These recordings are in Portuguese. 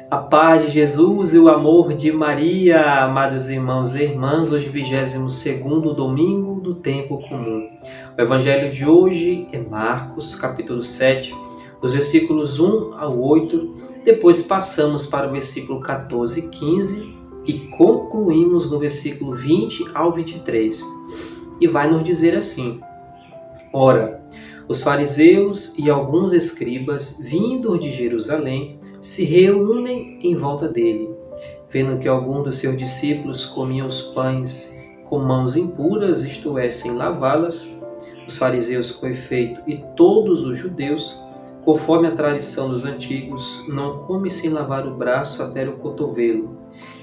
A paz de Jesus e o amor de Maria, amados irmãos e irmãs, hoje 22º domingo do tempo comum. O evangelho de hoje é Marcos, capítulo 7, dos versículos 1 ao 8, depois passamos para o versículo 14 e 15 e concluímos no versículo 20 ao 23. E vai nos dizer assim: Ora, os fariseus e alguns escribas, vindos de Jerusalém, se reúnem em volta dele. Vendo que alguns dos seus discípulos comiam os pães com mãos impuras, isto é, sem lavá-las, os fariseus, com efeito, e todos os judeus, conforme a tradição dos antigos, não comem sem lavar o braço até o cotovelo,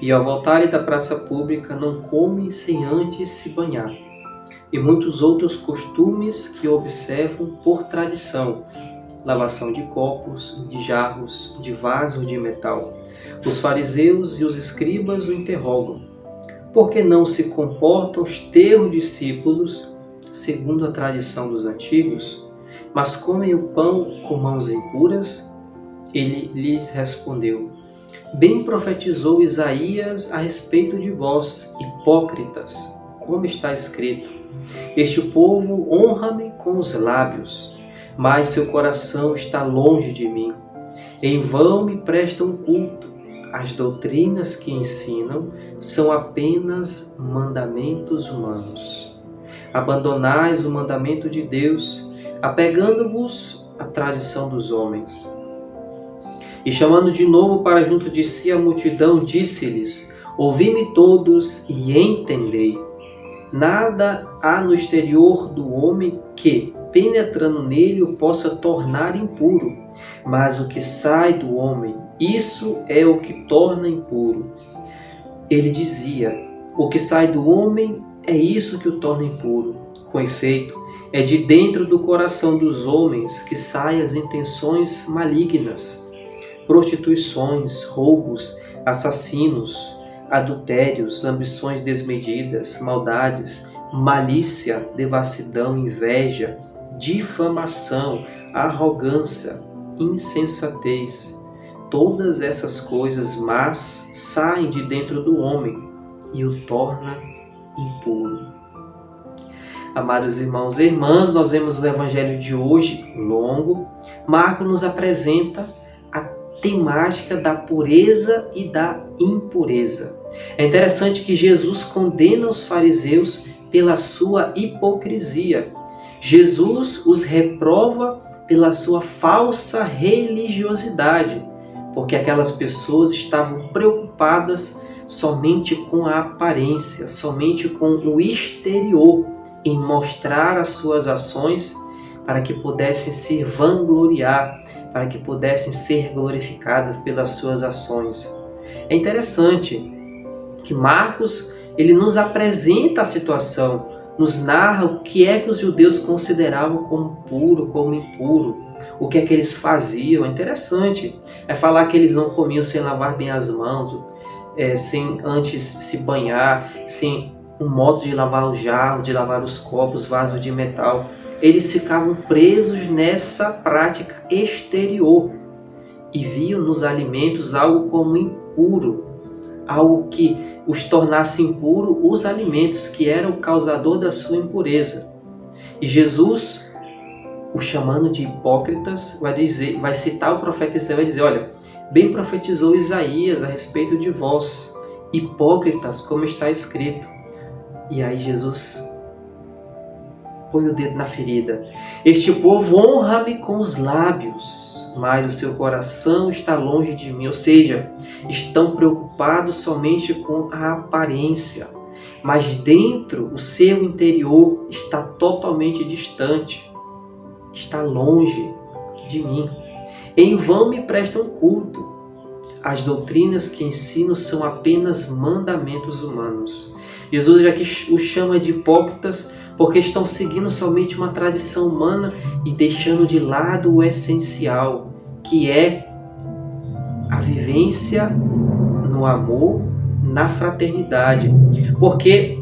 e ao voltarem da praça pública não comem sem antes se banhar. E muitos outros costumes que observam por tradição: lavação de copos, de jarros, de vasos de metal. Os fariseus e os escribas o interrogam: por que não se comportam os teus discípulos segundo a tradição dos antigos, mas comem o pão com mãos impuras? Ele lhes respondeu: bem profetizou Isaías a respeito de vós, hipócritas, como está escrito: este povo honra-me com os lábios, mas seu coração está longe de mim. Em vão me prestam culto. As doutrinas que ensinam são apenas mandamentos humanos. Abandonais o mandamento de Deus, apegando-vos à tradição dos homens. E chamando de novo para junto de si a multidão, disse-lhes: ouvi-me todos e entendei. Nada há no exterior do homem que, penetrando nele, o possa tornar impuro, mas o que sai do homem, isso é o que torna impuro. Ele dizia: o que sai do homem é isso que o torna impuro. Com efeito, é de dentro do coração dos homens que saem as intenções malignas, prostituições, roubos, assassinos, adultérios, ambições desmedidas, maldades, malícia, devassidão, inveja, difamação, arrogância, insensatez. Todas essas coisas más saem de dentro do homem e o torna impuro. Amados irmãos e irmãs, nós vemos o evangelho de hoje, longo. Marcos nos apresenta a temática da pureza e da impureza. É interessante que Jesus condena os fariseus pela sua hipocrisia. Jesus os reprova pela sua falsa religiosidade, porque aquelas pessoas estavam preocupadas somente com a aparência, somente com o exterior, em mostrar as suas ações para que pudessem se vangloriar, para que pudessem ser glorificadas pelas suas ações. É interessante que Marcos ele nos apresenta a situação, nos narra o que é que os judeus consideravam como puro, como impuro, o que é que eles faziam. É interessante, é falar que eles não comiam sem lavar bem as mãos, sem antes se banhar, sem um modo de lavar o jarro, de lavar os copos, vasos de metal. Eles ficavam presos nessa prática exterior e viam nos alimentos algo como impuro, algo que os tornasse impuro, os alimentos que eram o causador da sua impureza. E Jesus, o chamando de hipócritas, vai citar o profeta Isaías, vai dizer: olha, bem profetizou Isaías a respeito de vós, hipócritas, como está escrito. E aí Jesus põe o dedo na ferida. Este povo honra-me com os lábios, mas o seu coração está longe de mim. Ou seja, estão preocupados somente com a aparência, mas dentro, o seu interior está totalmente distante, está longe de mim. Em vão me prestam culto. As doutrinas que ensino são apenas mandamentos humanos. Jesus aqui os chama de hipócritas porque estão seguindo somente uma tradição humana e deixando de lado o essencial, que é a vivência no amor, na fraternidade. Porque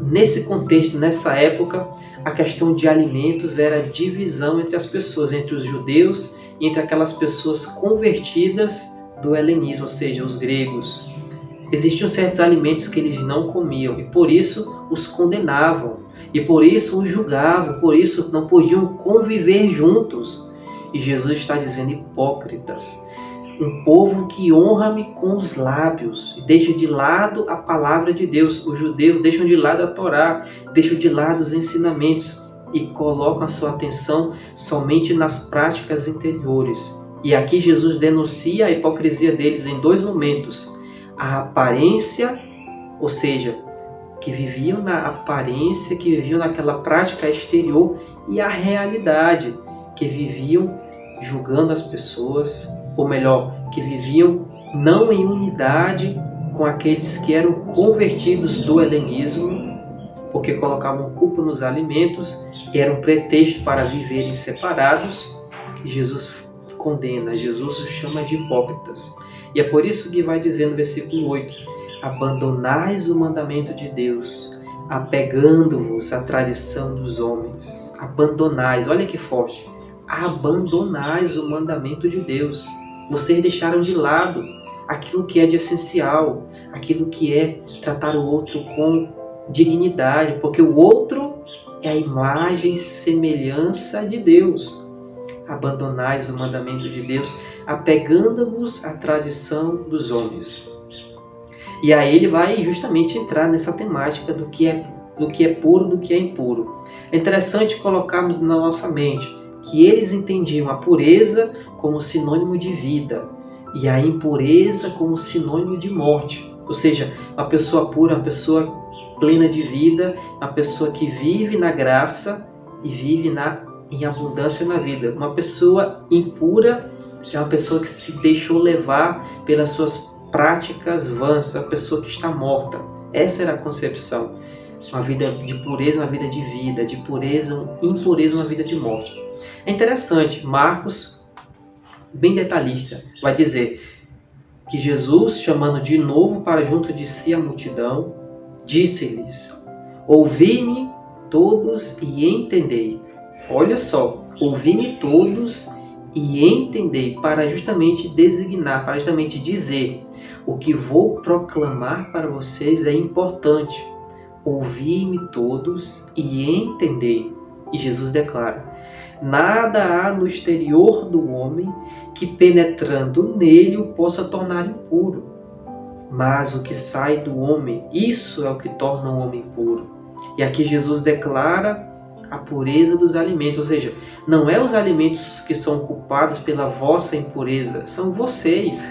nesse contexto, nessa época, a questão de alimentos era divisão entre as pessoas, entre os judeus e entre aquelas pessoas convertidas do helenismo, ou seja, os gregos. Existiam certos alimentos que eles não comiam e por isso os condenavam, e por isso os julgavam, por isso não podiam conviver juntos. E Jesus está dizendo: hipócritas, um povo que honra-me com os lábios e deixa de lado a palavra de Deus. Os judeus deixam de lado a Torá, deixam de lado os ensinamentos e colocam a sua atenção somente nas práticas interiores. E aqui Jesus denuncia a hipocrisia deles em dois momentos: a aparência, ou seja, que viviam na aparência, que viviam naquela prática exterior, e a realidade, que viviam julgando as pessoas, ou melhor, que viviam não em unidade com aqueles que eram convertidos do helenismo, porque colocavam culpa nos alimentos e era um pretexto para viverem separados. Jesus condena, Jesus os chama de hipócritas. E é por isso que vai dizer no versículo 8: abandonais o mandamento de Deus, apegando-vos à tradição dos homens. Abandonais, olha que forte. Abandonais o mandamento de Deus. Vocês deixaram de lado aquilo que é de essencial, aquilo que é tratar o outro com dignidade, porque o outro é a imagem e semelhança de Deus. Abandonais o mandamento de Deus, apegando-vos à tradição dos homens. E aí ele vai justamente entrar nessa temática do que é puro, do que é impuro. É interessante colocarmos na nossa mente que eles entendiam a pureza como sinônimo de vida e a impureza como sinônimo de morte. Ou seja, uma pessoa pura, uma pessoa plena de vida, uma pessoa que vive na graça e vive em abundância na vida. Uma pessoa impura é uma pessoa que se deixou levar pelas suas práticas vãs, uma pessoa que está morta. Essa era a concepção. Uma vida de pureza, uma vida de vida, de pureza, impureza, uma vida de morte. É interessante, Marcos, bem detalhista, vai dizer que Jesus, chamando de novo para junto de si a multidão, disse-lhes: ouvi-me todos e entendei. Olha só, ouvi-me todos e entendei, para justamente designar, para justamente dizer: o que vou proclamar para vocês é importante. Ouvi-me todos e entendei. E Jesus declara: nada há no exterior do homem que, penetrando nele, o possa tornar impuro. Mas o que sai do homem, isso é o que torna o homem puro. E aqui Jesus declara a pureza dos alimentos, ou seja, não é os alimentos que são culpados pela vossa impureza, são vocês.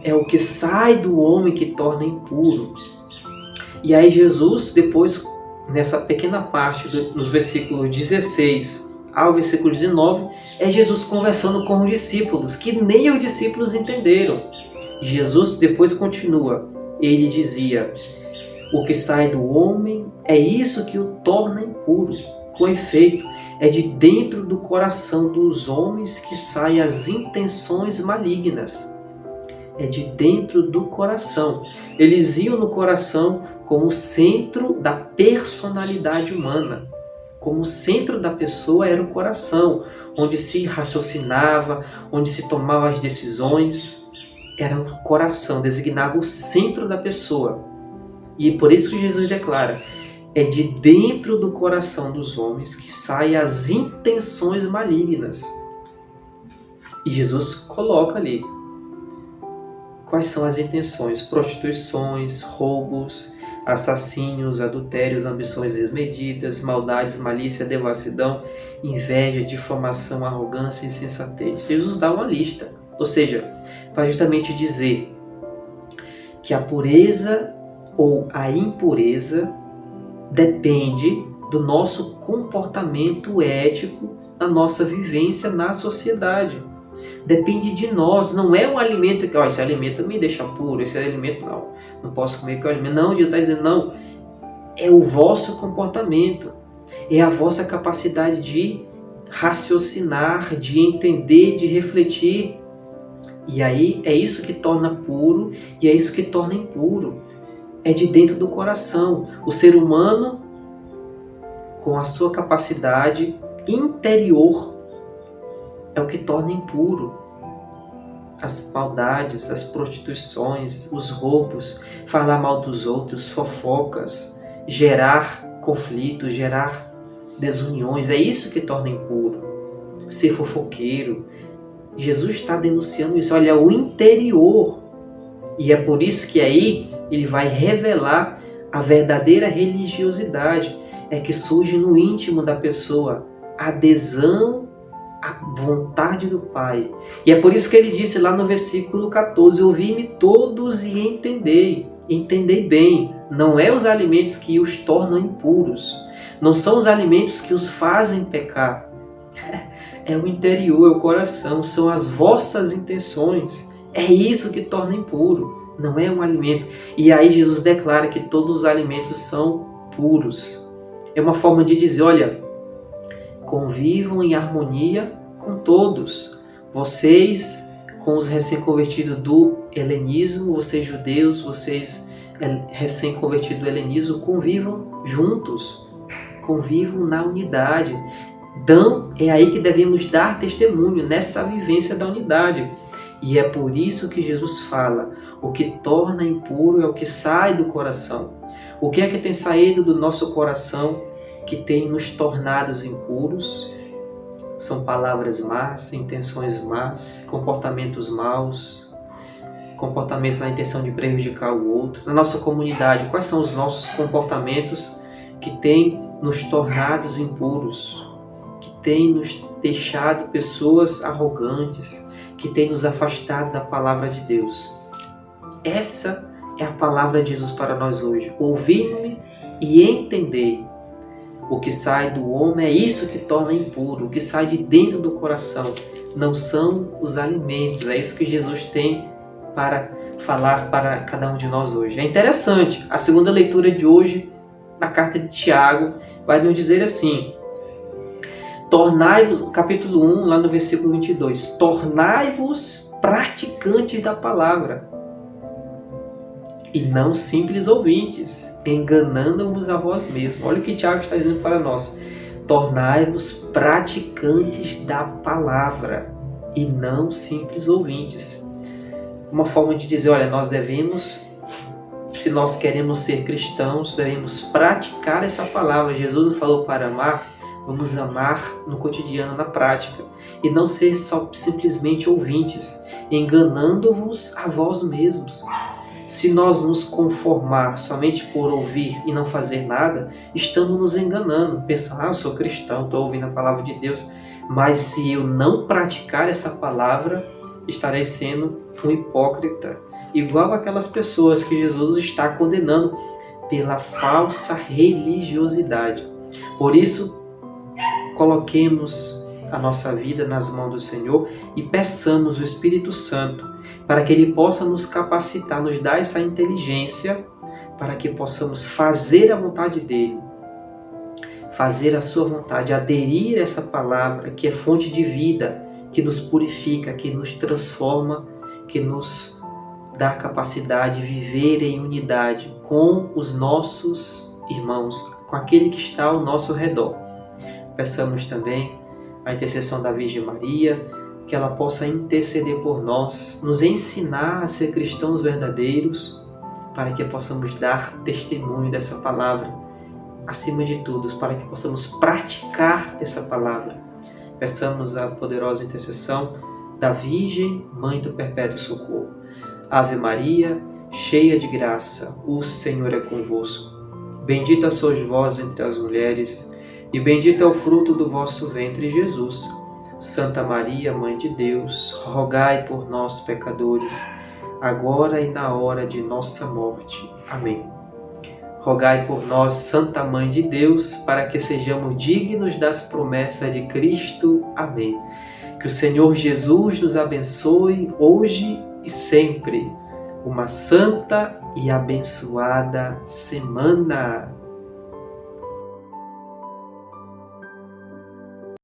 É o que sai do homem que torna impuro. E aí Jesus, depois, nessa pequena parte, nos versículos 16 ao versículo 19, é Jesus conversando com os discípulos, que nem os discípulos entenderam. Jesus depois continua, ele dizia: o que sai do homem é isso que o torna impuro. Com efeito, é de dentro do coração dos homens que saem as intenções malignas. É de dentro do coração. Eles iam no coração como centro da personalidade humana. Como o centro da pessoa era o coração, onde se raciocinava, onde se tomavam as decisões. Era o coração, designava o centro da pessoa. E por isso que Jesus declara: é de dentro do coração dos homens que saem as intenções malignas. E Jesus coloca ali quais são as intenções: prostituições, roubos, assassínios, adultérios, ambições desmedidas, maldades, malícia, devassidão, inveja, difamação, arrogância, insensatez. Jesus dá uma lista, ou seja, para justamente dizer que a pureza ou a impureza depende do nosso comportamento ético, da nossa vivência na sociedade. Depende de nós, não é um alimento que, esse alimento me deixa puro, esse alimento não posso comer aquele alimento. Não, Jesus está dizendo, não, é o vosso comportamento, é a vossa capacidade de raciocinar, de entender, de refletir. E aí é isso que torna puro e é isso que torna impuro. É de dentro do coração. O ser humano, com a sua capacidade interior, é o que torna impuro. as maldades, as prostituições, os roubos, falar mal dos outros, fofocas, gerar conflitos, gerar desuniões. É isso que torna impuro. Ser fofoqueiro. Jesus está denunciando isso. Olha, o interior. E é por isso que aí ele vai revelar a verdadeira religiosidade. É que surge no íntimo da pessoa adesão à vontade do Pai. E é por isso que ele disse lá no versículo 14: ouvi-me todos e entendei. Entendei bem. Não é os alimentos que os tornam impuros. Não são os alimentos que os fazem pecar. É o interior, é o coração, são as vossas intenções. É isso que torna impuro, não é um alimento. E aí Jesus declara que todos os alimentos são puros. É uma forma de dizer, olha, convivam em harmonia com todos. Vocês, com os recém-convertidos do helenismo, vocês judeus, vocês recém-convertidos do helenismo, convivam juntos, convivam na unidade. É aí que devemos dar testemunho, nessa vivência da unidade. E é por isso que Jesus fala, o que torna impuro é o que sai do coração. O que é que tem saído do nosso coração que tem nos tornados impuros? São palavras más, intenções más, comportamentos maus, comportamentos na intenção de prejudicar o outro. Na nossa comunidade, quais são os nossos comportamentos que têm nos tornados impuros? Que tem nos deixado pessoas arrogantes, que tem nos afastado da palavra de Deus. Essa é a palavra de Jesus para nós hoje. Ouvi-me e entendei. O que sai do homem é isso que torna impuro, o que sai de dentro do coração. Não são os alimentos, é isso que Jesus tem para falar para cada um de nós hoje. É interessante, a segunda leitura de hoje, na carta de Tiago, vai nos dizer assim, tornai-vos, capítulo 1, lá no versículo 22, tornai-vos praticantes da palavra, e não simples ouvintes, enganando-vos a vós mesmos. Olha o que Tiago está dizendo para nós. Tornai-vos praticantes da palavra, e não simples ouvintes. Uma forma de dizer, olha, nós devemos, se nós queremos ser cristãos, devemos praticar essa palavra. Jesus falou para amar, vamos amar no cotidiano, na prática, e não ser só simplesmente ouvintes, enganando-vos a vós mesmos. Se nós nos conformar somente por ouvir e não fazer nada, estamos nos enganando. Pensando, eu sou cristão, estou ouvindo a palavra de Deus, mas se eu não praticar essa palavra, estarei sendo um hipócrita, igual aquelas pessoas que Jesus está condenando pela falsa religiosidade. Por isso, coloquemos a nossa vida nas mãos do Senhor e peçamos o Espírito Santo para que Ele possa nos capacitar, nos dar essa inteligência para que possamos fazer a vontade dEle, fazer a sua vontade, aderir a essa palavra que é fonte de vida, que nos purifica, que nos transforma, que nos dá a capacidade de viver em unidade com os nossos irmãos, com aquele que está ao nosso redor. Peçamos também a intercessão da Virgem Maria, que ela possa interceder por nós, nos ensinar a ser cristãos verdadeiros, para que possamos dar testemunho dessa palavra, acima de tudo, para que possamos praticar essa palavra. Peçamos a poderosa intercessão da Virgem, Mãe do Perpétuo Socorro. Ave Maria, cheia de graça, o Senhor é convosco. Bendita sois vós entre as mulheres, e bendito é o fruto do vosso ventre, Jesus. Santa Maria, Mãe de Deus, rogai por nós, pecadores, agora e na hora de nossa morte. Amém. Rogai por nós, Santa Mãe de Deus, para que sejamos dignos das promessas de Cristo. Amém. Que o Senhor Jesus nos abençoe hoje e sempre. Uma santa e abençoada semana.